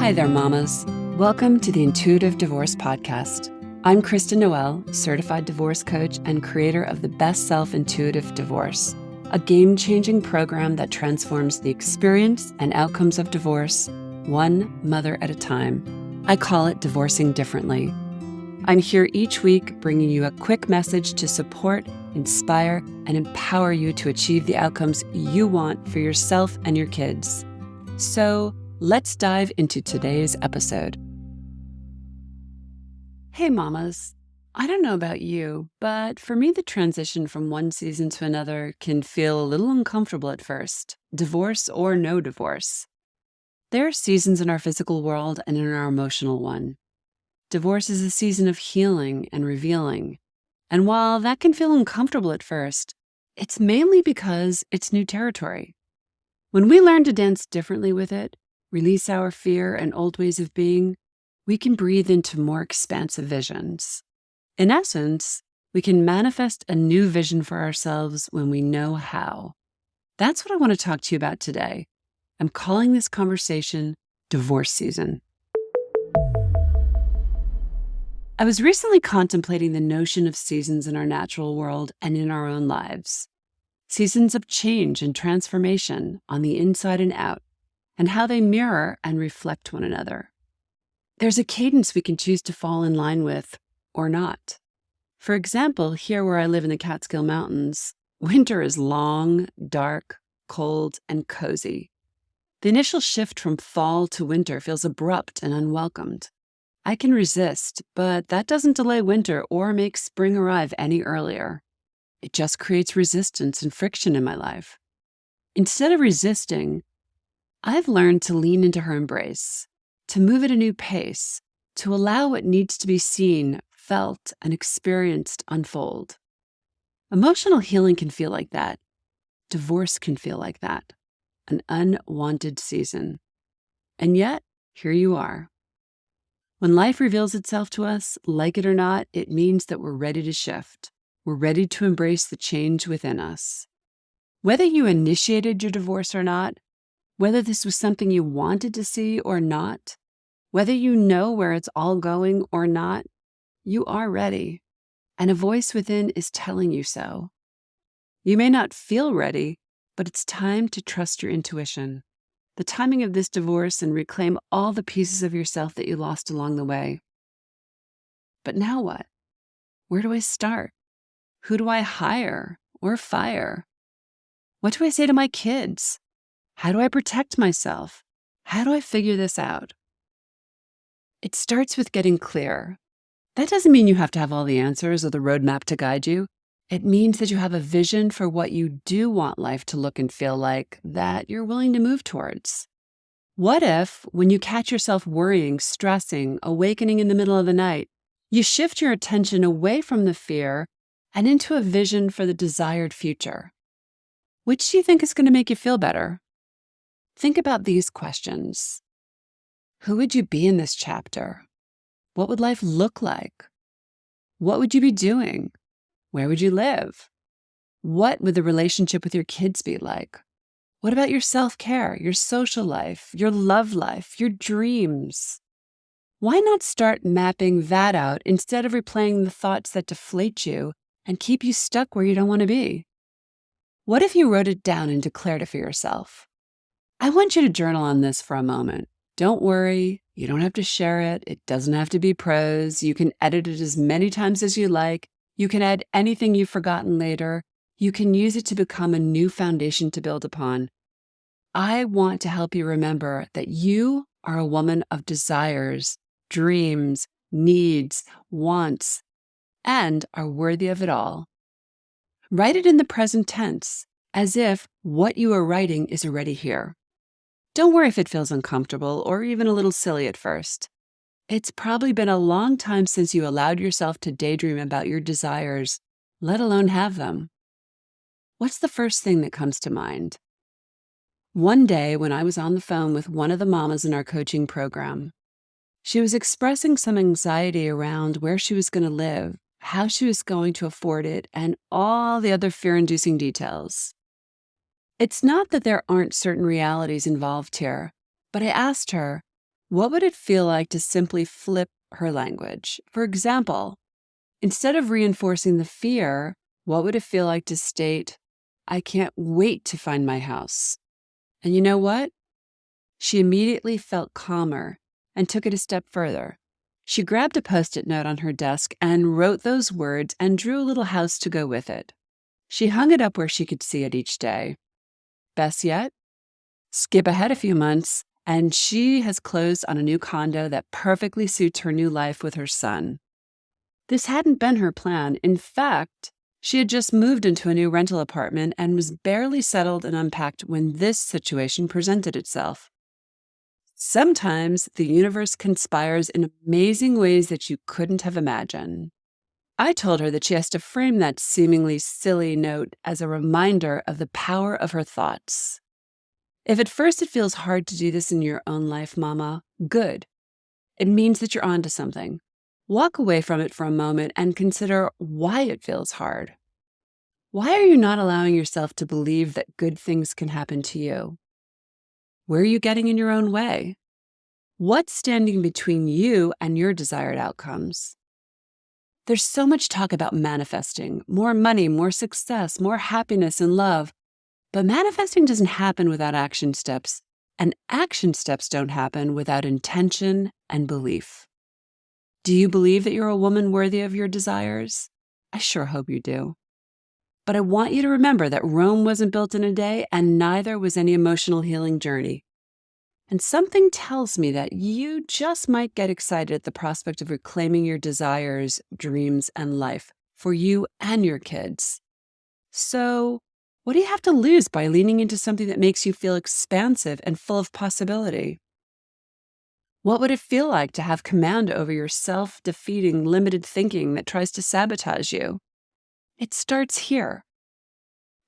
Hi there, mamas. Welcome to the Intuitive Divorce Podcast. I'm Kristen Noel, certified divorce coach and creator of the Best Self Intuitive Divorce, a game-changing program that transforms the experience and outcomes of divorce, one mother at a time. I call it Divorcing Differently. I'm here each week bringing you a quick message to support, inspire, and empower you to achieve the outcomes you want for yourself and your kids. So, let's dive into today's episode. Hey mamas, I don't know about you, but for me the transition from one season to another can feel a little uncomfortable at first, divorce or no divorce. There are seasons in our physical world and in our emotional one. Divorce is a season of healing and revealing, and while that can feel uncomfortable at first, it's mainly because it's new territory. When we learn to dance differently with it, release our fear and old ways of being, we can breathe into more expansive visions. In essence, we can manifest a new vision for ourselves when we know how. That's what I want to talk to you about today. I'm calling this conversation Divorce Season. I was recently contemplating the notion of seasons in our natural world and in our own lives. Seasons of change and transformation on the inside and out, and how they mirror and reflect one another. There's a cadence we can choose to fall in line with or not. For example, here where I live in the Catskill Mountains, winter is long, dark, cold, and cozy. The initial shift from fall to winter feels abrupt and unwelcomed. I can resist, but that doesn't delay winter or make spring arrive any earlier. It just creates resistance and friction in my life. Instead of resisting, I've learned to lean into her embrace, to move at a new pace, to allow what needs to be seen, felt, and experienced unfold. Emotional healing can feel like that. Divorce can feel like that. An unwanted season. And yet, here you are. When life reveals itself to us, like it or not, it means that we're ready to shift. We're ready to embrace the change within us. Whether you initiated your divorce or not, whether this was something you wanted to see or not, whether you know where it's all going or not, you are ready, and a voice within is telling you so. You may not feel ready, but it's time to trust your intuition, the timing of this divorce, and reclaim all the pieces of yourself that you lost along the way. But now what? Where do I start? Who do I hire or fire? What do I say to my kids? How do I protect myself? How do I figure this out? It starts with getting clear. That doesn't mean you have to have all the answers or the roadmap to guide you. It means that you have a vision for what you do want life to look and feel like, that you're willing to move towards. What if, when you catch yourself worrying, stressing, awakening in the middle of the night, you shift your attention away from the fear and into a vision for the desired future? Which do you think is going to make you feel better? Think about these questions. Who would you be in this chapter? What would life look like? What would you be doing? Where would you live? What would the relationship with your kids be like? What about your self-care, your social life, your love life, your dreams? Why not start mapping that out instead of replaying the thoughts that deflate you and keep you stuck where you don't want to be? What if you wrote it down and declared it for yourself? I want you to journal on this for a moment. Don't worry, you don't have to share it. It doesn't have to be prose. You can edit it as many times as you like. You can add anything you've forgotten later. You can use it to become a new foundation to build upon. I want to help you remember that you are a woman of desires, dreams, needs, wants, and are worthy of it all. Write it in the present tense, as if what you are writing is already here. Don't worry if it feels uncomfortable or even a little silly at first. It's probably been a long time since you allowed yourself to daydream about your desires, let alone have them. What's the first thing that comes to mind? One day when I was on the phone with one of the mamas in our coaching program, she was expressing some anxiety around where she was going to live, how she was going to afford it, and all the other fear-inducing details. It's not that there aren't certain realities involved here, but I asked her, What would it feel like to simply flip her language? For example, instead of reinforcing the fear, what would it feel like to state, I can't wait to find my house? And you know what? She immediately felt calmer and took it a step further. She grabbed a Post-it note on her desk and wrote those words and drew a little house to go with it. She hung it up where she could see it each day. Best yet, skip ahead a few months, and she has closed on a new condo that perfectly suits her new life with her son. This hadn't been her plan. In fact, she had just moved into a new rental apartment and was barely settled and unpacked when this situation presented itself. Sometimes the universe conspires in amazing ways that you couldn't have imagined. I told her that she has to frame that seemingly silly note as a reminder of the power of her thoughts. If at first it feels hard to do this in your own life, Mama, good. It means that you're onto something. Walk away from it for a moment and consider why it feels hard. Why are you not allowing yourself to believe that good things can happen to you? Where are you getting in your own way? What's standing between you and your desired outcomes? There's so much talk about manifesting, more money, more success, more happiness and love. But manifesting doesn't happen without action steps, and action steps don't happen without intention and belief. Do you believe that you're a woman worthy of your desires? I sure hope you do. But I want you to remember that Rome wasn't built in a day, and neither was any emotional healing journey. And something tells me that you just might get excited at the prospect of reclaiming your desires, dreams, and life for you and your kids. So, what do you have to lose by leaning into something that makes you feel expansive and full of possibility? What would it feel like to have command over your self-defeating, limited thinking that tries to sabotage you? It starts here.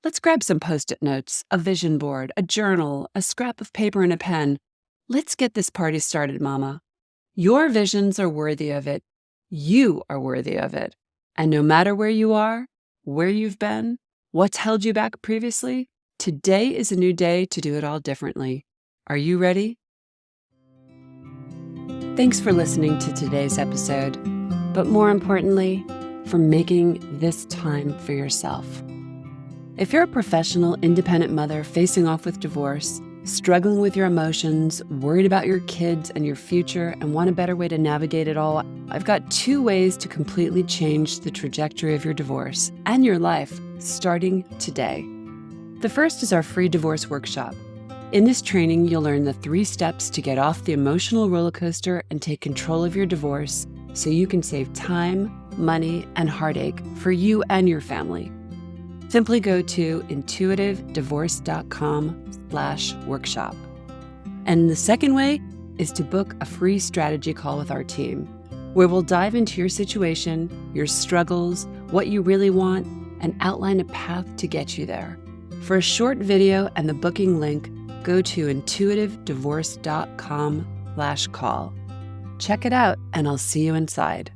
Let's grab some Post-it notes, a vision board, a journal, a scrap of paper, and a pen. Let's get this party started, Mama. Your visions are worthy of it. You are worthy of it. And no matter where you are, where you've been, what's held you back previously, today is a new day to do it all differently. Are you ready? Thanks for listening to today's episode, but more importantly, for making this time for yourself. If you're a professional, independent mother facing off with divorce, struggling with your emotions, worried about your kids and your future, and want a better way to navigate it all, I've got 2 ways to completely change the trajectory of your divorce and your life starting today. The first is our free divorce workshop. In this training, you'll learn the 3 steps to get off the emotional roller coaster and take control of your divorce so you can save time, money, and heartache for you and your family. Simply go to intuitivedivorce.com/workshop. And the second way is to book a free strategy call with our team, where we'll dive into your situation, your struggles, what you really want, and outline a path to get you there. For a short video and the booking link, go to intuitivedivorce.com/call. Check it out, and I'll see you inside.